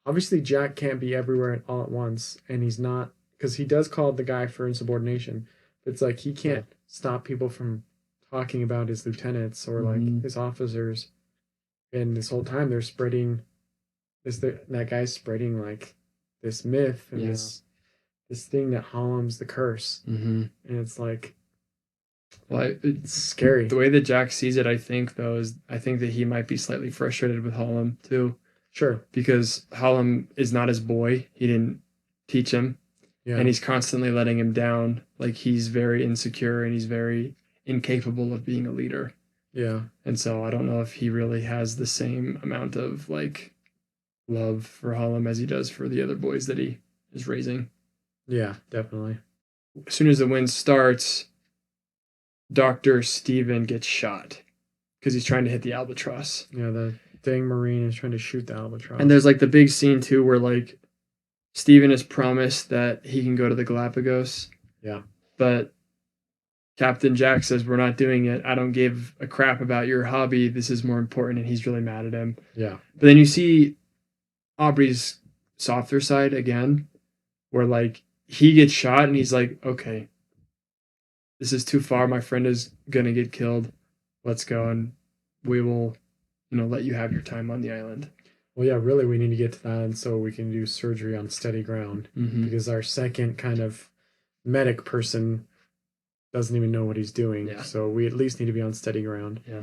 obviously Jack can't be everywhere all at once, and he's not, because he does call the guy for insubordination. But it's like he can't stop people from talking about his lieutenants or like his officers. And this whole time they're spreading that guy's spreading like this myth and this thing that Holland's the curse. And it's like, well, it's scary. The way that Jack sees it, I think that he might be slightly frustrated with Holland too. Sure. Because Holland is not his boy. He didn't teach him. Yeah. And he's constantly letting him down. Like he's very insecure and he's very incapable of being a leader. Yeah. And so I don't know if he really has the same amount of like love for Holland as he does for the other boys that he is raising. Yeah, definitely. As soon as the wind starts, Dr. Steven gets shot because he's trying to hit the albatross. Yeah, the dang Marine is trying to shoot the albatross. And there's like the big scene too where like Steven is promised that he can go to the Galapagos. Yeah. But Captain Jack says, we're not doing it. I don't give a crap about your hobby. This is more important. And he's really mad at him. Yeah. But then you see Aubrey's softer side again. where like he gets shot and he's like, okay, this is too far. My friend is gonna get killed. Let's go, and we will, let you have your time on the island. Well, yeah, really, we need to get to the island so we can do surgery on steady ground because our second kind of medic person doesn't even know what he's doing. Yeah. So we at least need to be on steady ground. Yeah.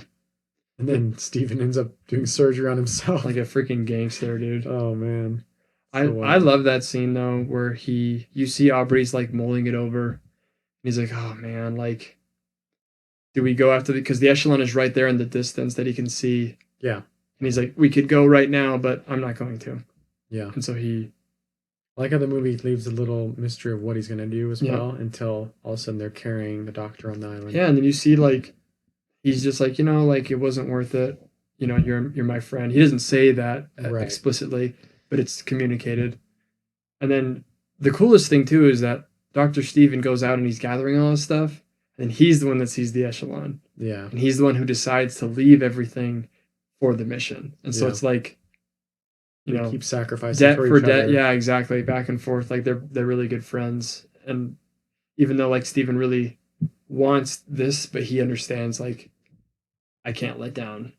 And then Steven ends up doing surgery on himself. Like a freaking gangster, dude. Oh, man. I love that scene, though, where you see Aubrey's, like, mulling it over. And he's like, oh, man, like, do we go after because the echelon is right there in the distance that he can see. Yeah. And he's like, we could go right now, but I'm not going to. Yeah. And so I like how the movie leaves a little mystery of what he's going to do as well until all of a sudden they're carrying the doctor on the island. Yeah, and then you see, like, he's just like, like, it wasn't worth it. You're my friend. He doesn't say that explicitly, but it's communicated. And then the coolest thing, too, is that Dr. Steven goes out and he's gathering all this stuff, and he's the one that sees the echelon. Yeah. And he's the one who decides to leave everything for the mission. And so it's like, keep sacrificing debt for each debt. other. Yeah, exactly. Back and forth. Like they're really good friends. And even though like Steven really wants this, but he understands like I can't let down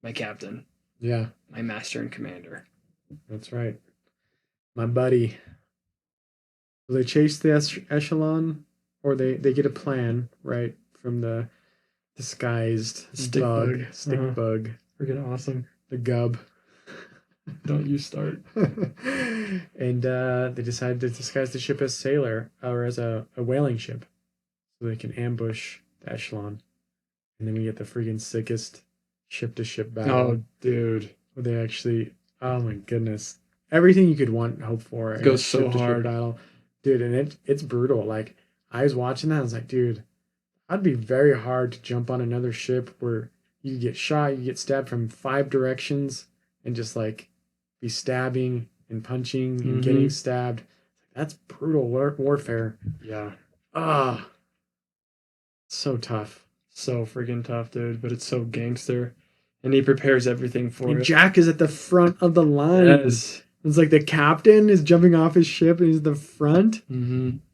my captain. Yeah. My master and commander. That's right. My buddy. So they chase the echelon, or they get a plan, right, from the disguised stick bug. Freaking awesome. The gub. Don't you start. And they decide to disguise the ship as sailor, or as a whaling ship, so they can ambush the echelon. And then we get the freaking sickest ship-to-ship battle. Oh, dude. Where they actually, oh my goodness. Everything you could want and hope for. It goes so hard. Battle. Dude, and it's brutal. Like, I was watching that, I was like, dude, I'd be very hard to jump on another ship where you get shot, you get stabbed from 5 directions, and just like be stabbing and punching and getting stabbed. That's brutal warfare. Yeah. So tough. So freaking tough, dude. But it's so gangster. And he prepares everything for it. Jack is at the front of the line. Yes. It's like the captain is jumping off his ship and he's at the front,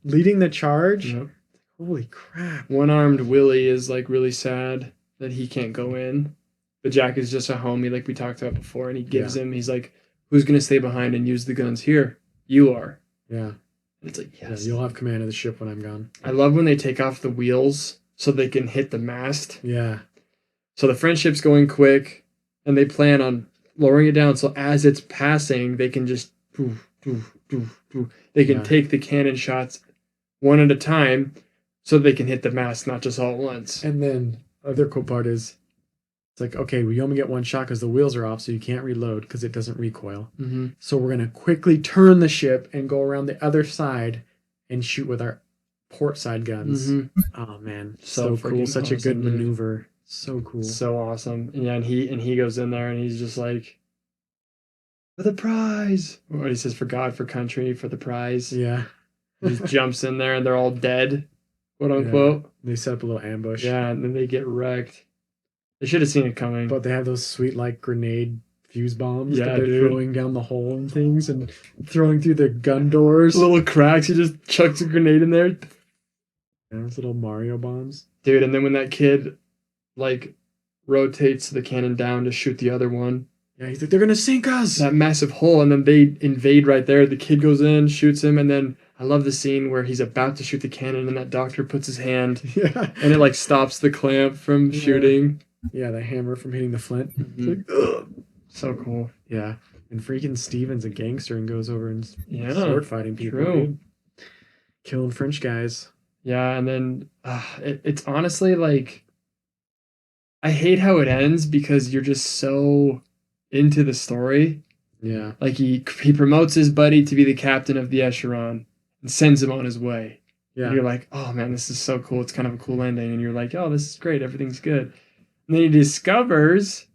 leading the charge. Yep. Holy crap. One-armed Willie is like really sad that he can't go in. But Jack is just a homie like we talked about before. And he gives him, he's like, who's going to stay behind and use the guns here? You are. Yeah. And it's like, yes. Yeah, you'll have command of the ship when I'm gone. I love when they take off the wheels so they can hit the mast. Yeah. So the friendship's going quick and they plan on lowering it down. So as it's passing, they can just, they can take the cannon shots one at a time so they can hit the mast, not just all at once. And then other cool part is, it's like, okay, we only get one shot because the wheels are off, so you can't reload because it doesn't recoil. So we're going to quickly turn the ship and go around the other side and shoot with our port side guns. Oh, man. So cool. Such a good maneuver. So cool. So awesome. Yeah, and he goes in there and he's just like, for the prize. Or he says, for God, for country, for the prize. Yeah. He just jumps in there and they're all dead, quote unquote. Yeah. They set up a little ambush. Yeah, and then they get wrecked. They should have seen it coming. But they have those sweet, like, grenade fuse bombs that they're throwing down the hole and things and throwing through the gun doors. Little cracks. He just chucks a grenade in there. Yeah, those little Mario bombs. Dude, and then when that kid, like, rotates the cannon down to shoot the other one. Yeah, he's like, they're going to sink us. That massive hole, and then they invade right there. The kid goes in, shoots him, and then I love the scene where he's about to shoot the cannon, and that doctor puts his hand, and it, like, stops the clamp from shooting. Yeah, the hammer from hitting the flint. It's like, so cool. Yeah. And freaking Steven's a gangster and goes over and sword fighting people. True. Killing French guys. Yeah, and then it's honestly like, I hate how it ends because you're just so into the story. Yeah. Like he promotes his buddy to be the captain of the echelon and sends him on his way. Yeah. And you're like, oh man, this is so cool. It's kind of a cool ending. And you're like, oh, this is great. Everything's good. And then he discovers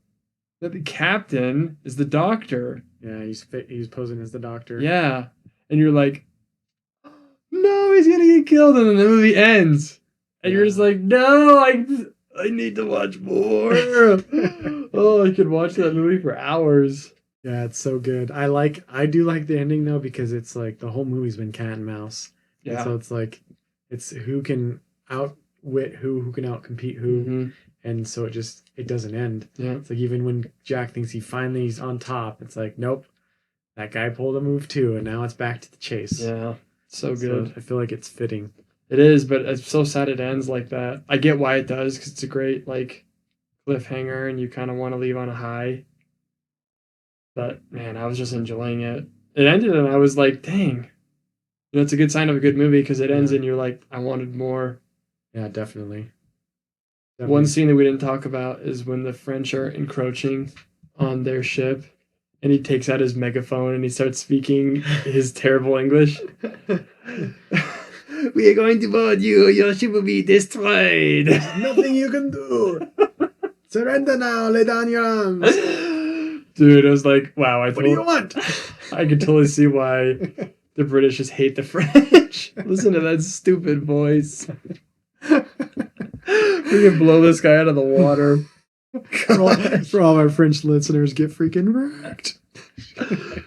that the captain is the doctor. Yeah, he's posing as the doctor. Yeah. And you're like, no, he's going to get killed. And then the movie ends. And you're just like, no, I need to watch more. Oh, I could watch that movie for hours. Yeah, it's so good. I do like the ending though because it's like the whole movie's been cat and mouse. And Yeah. so it's like it's who can outwit who can outcompete who, Hmm. and so it doesn't end. Yeah. It's like even when Jack thinks he's on top, it's like nope, that guy pulled a move too, and now it's back to the chase. Yeah. So So good. I feel like it's fitting. It is, but it's so sad it ends like that. I get why it does because it's a great like cliffhanger, and you kind of want to leave on a high. But man, I was just enjoying it. It ended, and I was like, "Dang, it's a good sign of a good movie because it ends, Yeah. and you're like, I wanted more." Yeah, definitely. One scene that we didn't talk about is when the French are encroaching on their ship, and he takes out his megaphone and he starts speaking his terrible English. We are going to board you. Your ship will be destroyed. Nothing you can do. Surrender now. Lay down your arms. Dude, I was like, wow. What do you want? I could totally see why the British just hate the French. Listen to that stupid voice. We can blow this guy out of the water. For all our French listeners, get freaking wrecked.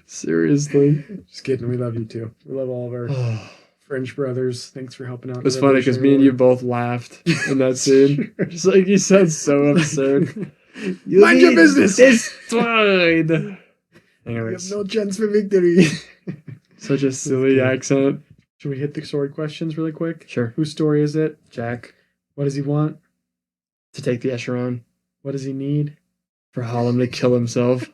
Seriously. Just kidding. We love you too. We love all of our French brothers. Thanks for helping out. It was funny because me and you both laughed in that scene. Just like you sound so absurd. Mind your business. Destroyed. You Anyways, have no chance for victory. such a silly accent. Should we hit the story questions really quick? Sure. Whose story is it? Jack What does he want? to take the Echeron What does he need? for Hallam to kill himself.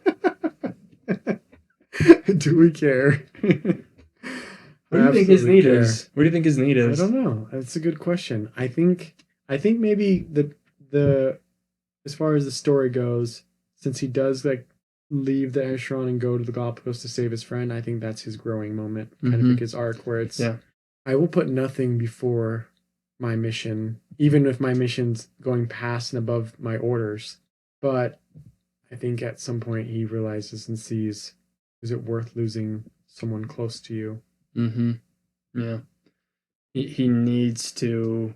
Do we care? What do you think his need is? What do you think his need I is? don't know. That's a good question. I think maybe the as far as the story goes, since he does like leave the Echeron and go to the Galapagos to save his friend, I think that's his growing moment, kind of like his arc where it's I will put nothing before my mission, even if my mission's going past and above my orders. But I think at some point he realizes and sees, is it worth losing someone close to you? Mm-hmm. Yeah. He needs to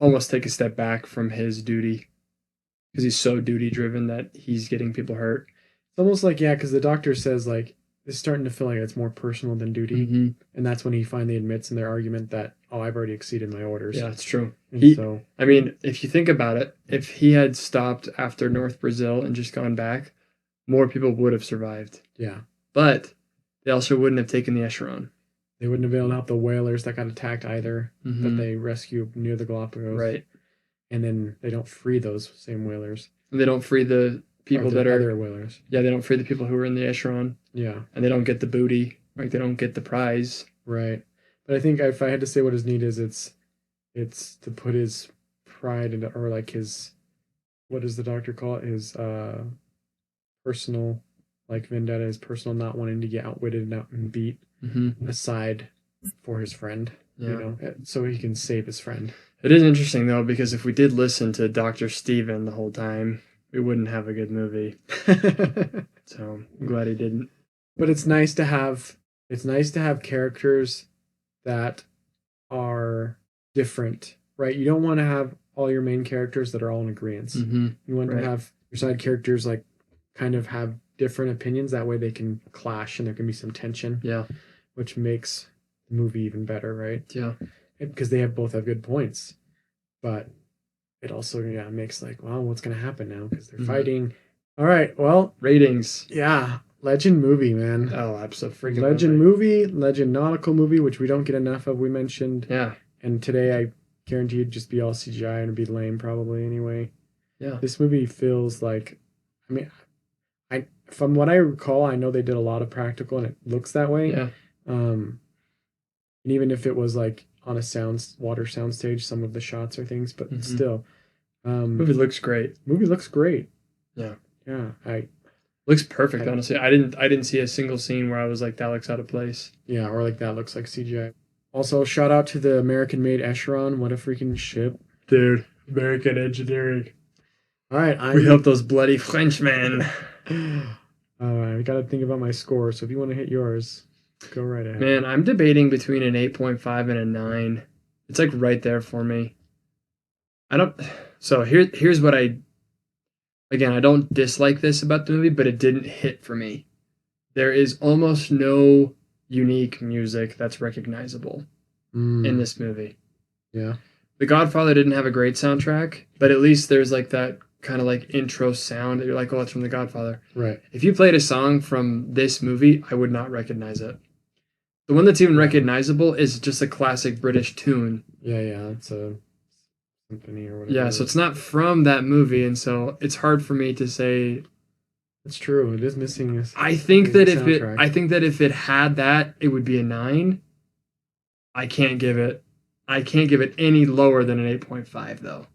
almost take a step back from his duty because he's so duty driven that he's getting people hurt. It's almost like, yeah, because the doctor says, like, it's starting to feel like it's more personal than duty. Mm-hmm. And that's when he finally admits in their argument that, oh, I've already exceeded my orders. Yeah, it's true. So, I mean, if you think about it, if he had stopped after North Brazil and just gone back, more people would have survived. yeah. But they also wouldn't have taken the Echeron. They wouldn't have been able to help the whalers that got attacked either, that they rescue near the Galapagos. Right. And then they don't free those same whalers. And they don't free the people that are other whalers. Yeah, they don't free the people who are in the Echeron. Yeah. And they don't get the booty. Like they don't get the prize. Right. But I think if I had to say what his need is, it's to put his pride into, or like his, what does the doctor call it? His personal, like vendetta, his personal not wanting to get outwitted and beat aside for his friend. Yeah. You know, so he can save his friend. It is interesting though, because if we did listen to Dr. Steven the whole time, we wouldn't have a good movie. So I'm glad he didn't. But it's nice to have characters that are different, right? You don't want to have all your main characters that are all in agreement. Mm-hmm. You want to have your side characters like kind of have different opinions. That way they can clash and there can be some tension. Yeah. Which makes the movie even better, right? Yeah. Because they both have good points. But it also makes like, well, what's going to happen now? Because they're fighting. All right, well. Ratings. Yeah. Legend movie, man. Oh, absolutely. Legend movie, legend nautical movie, which we don't get enough of, we mentioned. Yeah. And today I guarantee it'd just be all CGI and it'd be lame probably anyway. Yeah. This movie feels like, I mean, from what I recall, I know they did a lot of practical and it looks that way. Yeah. And even if it was like on a water soundstage, some of the shots or things, but still. Movie looks great. Movie looks great. Yeah. Yeah. Looks perfect, honestly. I didn't see a single scene where I was like, that looks out of place. Yeah, or like that looks like CGI. Also, shout out to the American-made Echeron. What a freaking ship. Dude, American engineering. All right. We helped those bloody Frenchmen. I got to think about my score, so if you want to hit yours, go right ahead. Man, I'm debating between an 8.5 and a 9. It's like right there for me. So here's what I don't dislike this about the movie, but it didn't hit for me. there is almost no unique music that's recognizable in this movie. Yeah. The Godfather didn't have a great soundtrack, but at least there's like that kind of like intro sound that you're like, oh, it's from The Godfather. Right. If you played a song from this movie, I would not recognize it. The one that's even recognizable is just a classic British tune. Yeah, it's a symphony or whatever. Yeah, so it's not from that movie, and so it's hard for me to say. It's true. It is missing. I think that if it had that, it would be a 9. I can't give it any lower than an 8.5 though.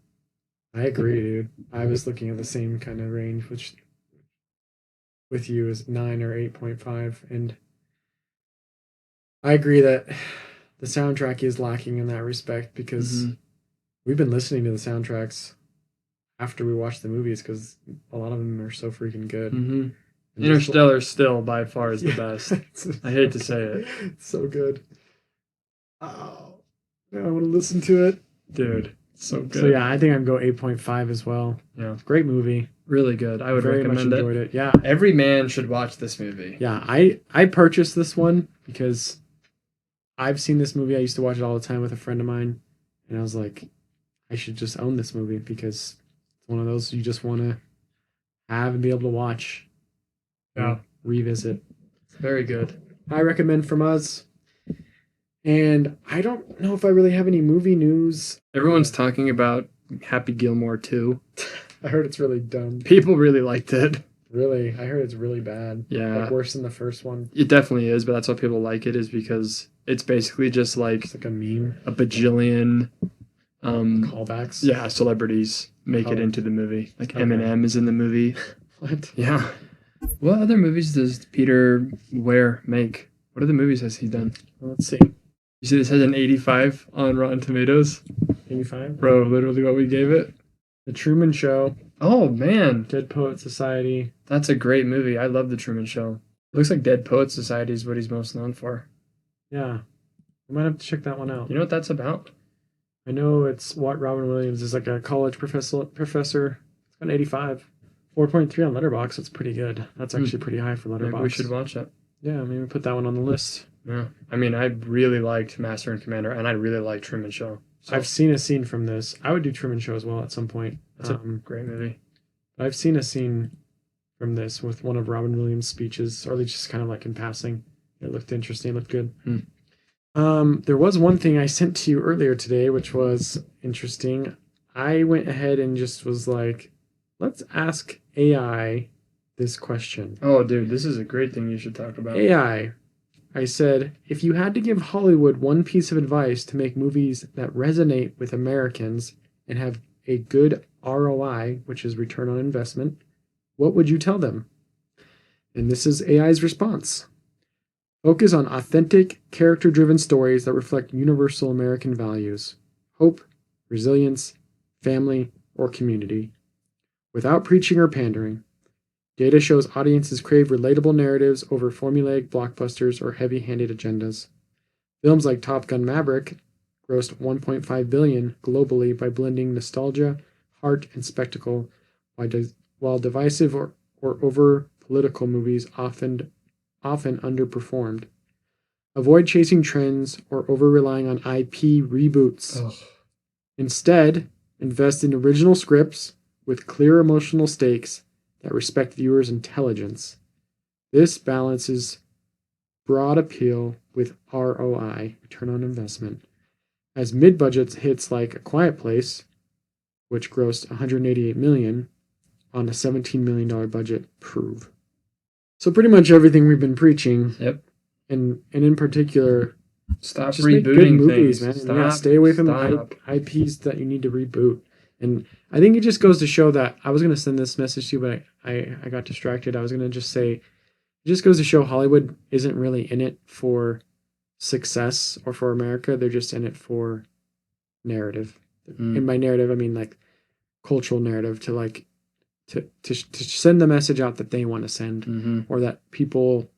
I agree, dude. I was looking at the same kind of range, which with you is 9 or 8.5, and I agree that the soundtrack is lacking in that respect because we've been listening to the soundtracks after we watched the movies because a lot of them are so freaking good. Interstellar still by far is the best. I hate to say it. It's so good. Oh, I want to listen to it. Dude, so good. So yeah, I think I'd go 8.5 as well. Yeah. Great movie. Really good. I would Very recommend much enjoyed it. Yeah. Every man should watch this movie. Yeah, I purchased this one because I've seen this movie. I used to watch it all the time with a friend of mine, and I was like, I should just own this movie because it's one of those you just want to have and be able to watch. Yeah. Revisit. Very good. I recommend from us. And I don't know if I really have any movie news. Everyone's talking about Happy Gilmore 2. I heard it's really dumb. People really liked it. Really? I heard it's really bad. Yeah. Like worse than the first one. It definitely is, but that's why people like it, is because it's basically just like It's like a meme. a bajillion Callbacks. Yeah, celebrities make it into the movie. Like Okay. Eminem is in the movie. What? Yeah. What other movies does Peter Ware make? What other movies has he done? Well, let's see. You see this has an 85 on Rotten Tomatoes? 85? Bro, literally what we gave it. The Truman Show. Oh, man. Dead Poet Society. That's a great movie. I love The Truman Show. Looks like Dead Poet Society is what he's most known for. Yeah. I might have to check that one out. You know what that's about? I know it's what Robin Williams is like a college professor. It's got an 85. 4.3 on Letterboxd. That's pretty good. That's actually pretty high for Letterboxd. Maybe we should watch it. Yeah, maybe put that one on the list. Yeah. I mean, I really liked Master and Commander, and I really liked Truman Show. So I've seen a scene from this. I would do Truman Show as well at some point. That's a great movie. I've seen a scene from this with one of Robin Williams' speeches, or at least just kind of like in passing. It looked interesting. It looked good. There was one thing I sent to you earlier today, which was interesting. I went ahead and just was like, let's ask AI this question. Oh, dude, this is a great thing you should talk about. AI. I said, if you had to give Hollywood one piece of advice to make movies that resonate with Americans and have a good ROI, which is return on investment, what would you tell them? And this is AI's response. Focus on authentic, character-driven stories that reflect universal American values: hope, resilience, family, or community, without preaching or pandering. Data shows audiences crave relatable narratives over formulaic blockbusters or heavy-handed agendas. Films like Top Gun: Maverick grossed $1.5 billion globally by blending nostalgia, heart, and spectacle, while divisive or over-political movies often underperformed. Avoid chasing trends or over-relying on IP reboots. Ugh. Instead, invest in original scripts with clear emotional stakes that respect viewers' intelligence. This balances broad appeal with ROI, return on investment, as mid-budget hits like A Quiet Place, which grossed $188 million on a $17 million budget, prove. So pretty much everything we've been preaching. Yep. And in particular, Stop just make good rebooting movies, things. man. Stay away from the IPs that you need to reboot. And I think it just goes to show that I was going to send this message to you, but I got distracted. I was going to just say, it just goes to show Hollywood isn't really in it for success or for America. They're just in it for narrative. And by narrative, I mean like cultural narrative, to send the message out that they want to send, or that people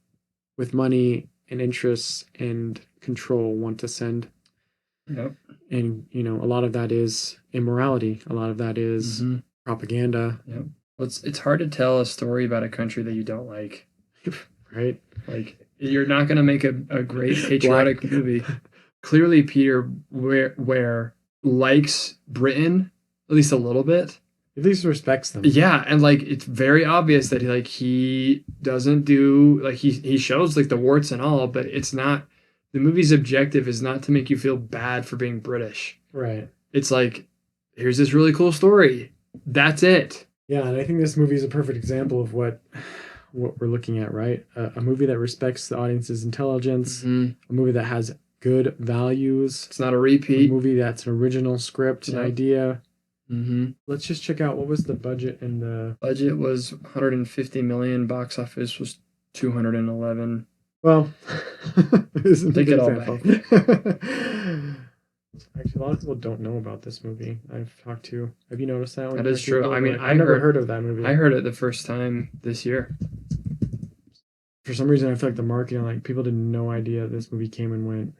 with money and interests and control want to send. Yep. And, you know, a lot of that is immorality. A lot of that is propaganda. Yep. Well, it's hard to tell a story about a country that you don't like. Right? Like, you're not going to make a great patriotic movie. Clearly, Peter Ware likes Britain, at least a little bit. At least respects them. Yeah, and like it's very obvious that he doesn't do like he shows like the warts and all, but it's not the movie's objective is not to make you feel bad for being British. Right. It's like, here's this really cool story. That's it. Yeah, and I think this movie is a perfect example of what we're looking at, right? A movie that respects the audience's intelligence, a movie that has good values. It's not a repeat. A movie that's an original script, an idea. Mm-hmm. Let's just check out what was the budget and the budget was 150 million. Box office was 211. Well, take it all back. Actually, a lot of people don't know about this movie. I've talked to. Have you noticed that one? That is true. People? I mean, like, I never heard of that movie. I heard it the first time this year. For some reason, I feel like the marketing, like people didn't no idea this movie came and went.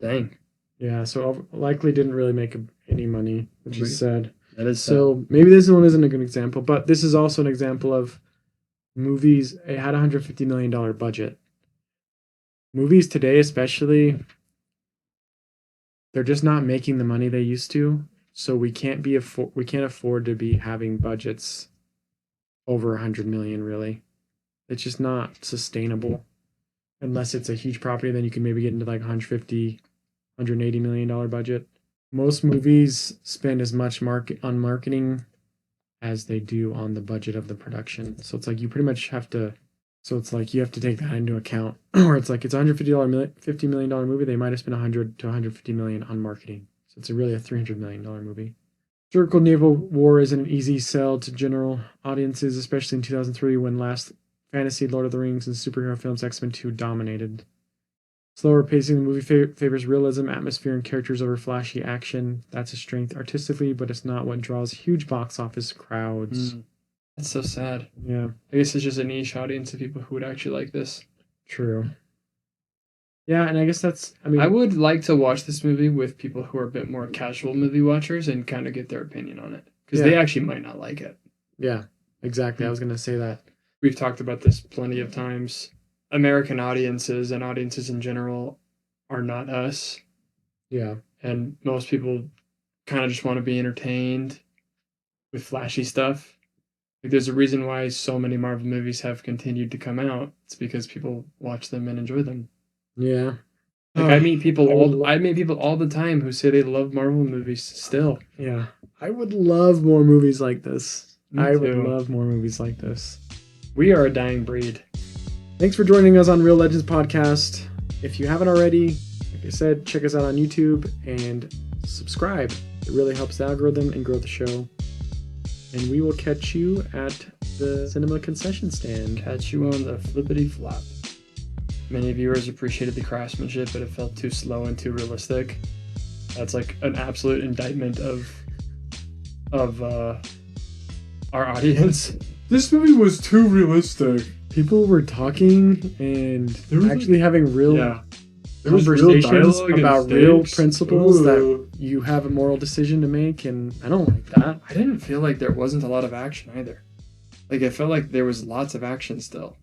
Dang. Yeah, so likely didn't really make any money, which is sad. That is sad. So maybe this one isn't a good example, but this is also an example of movies. It had $150 million budget. Movies today, especially, they're just not making the money they used to. So we can't afford to be having budgets over 100 million. Really, it's just not sustainable. Unless it's a huge property, then you can maybe get into like 150, $180 million budget. Most movies spend as much on marketing as they do on the budget of the production. So it's like you pretty much have to. So it's like you have to take that into account. Or it's like it's $150 million movie. They might have spent 100 to 150 million on marketing. So it's really a $300 million movie. Historical naval war isn't an easy sell to general audiences, especially in 2003 when last fantasy, Lord of the Rings, and superhero films X-Men 2 dominated. Slower pacing the movie favors realism, atmosphere, and characters over flashy action. That's a strength artistically, but it's not what draws huge box office crowds. That's so sad. Yeah. I guess it's just a niche audience of people who would actually like this. True. Yeah, and I guess I would like to watch this movie with people who are a bit more casual movie watchers and kind of get their opinion on it. Because they actually might not like it. Yeah, exactly. I was going to say that. We've talked about this plenty of times. American audiences and audiences in general are not us. Yeah. And most people kind of just want to be entertained with flashy stuff. Like, there's a reason why so many Marvel movies have continued to come out. It's because people watch them and enjoy them. Yeah. Like I meet people all the time who say they love Marvel movies still. Yeah. I would love more movies like this. Me too. would love more movies like this. We are a dying breed. Thanks for joining us on Real Legends Podcast. If you haven't already, like I said, check us out on YouTube and subscribe. It really helps the algorithm and grow the show. And we will catch you at the cinema concession stand. Catch you on the flippity flop. Many viewers appreciated the craftsmanship, but it felt too slow and too realistic. That's like an absolute indictment of our audience. This movie was too realistic. People were talking and actually having real conversations about real principles that you have a moral decision to make, and I don't like that. I didn't feel like there wasn't a lot of action either. Like, it felt like there was lots of action still.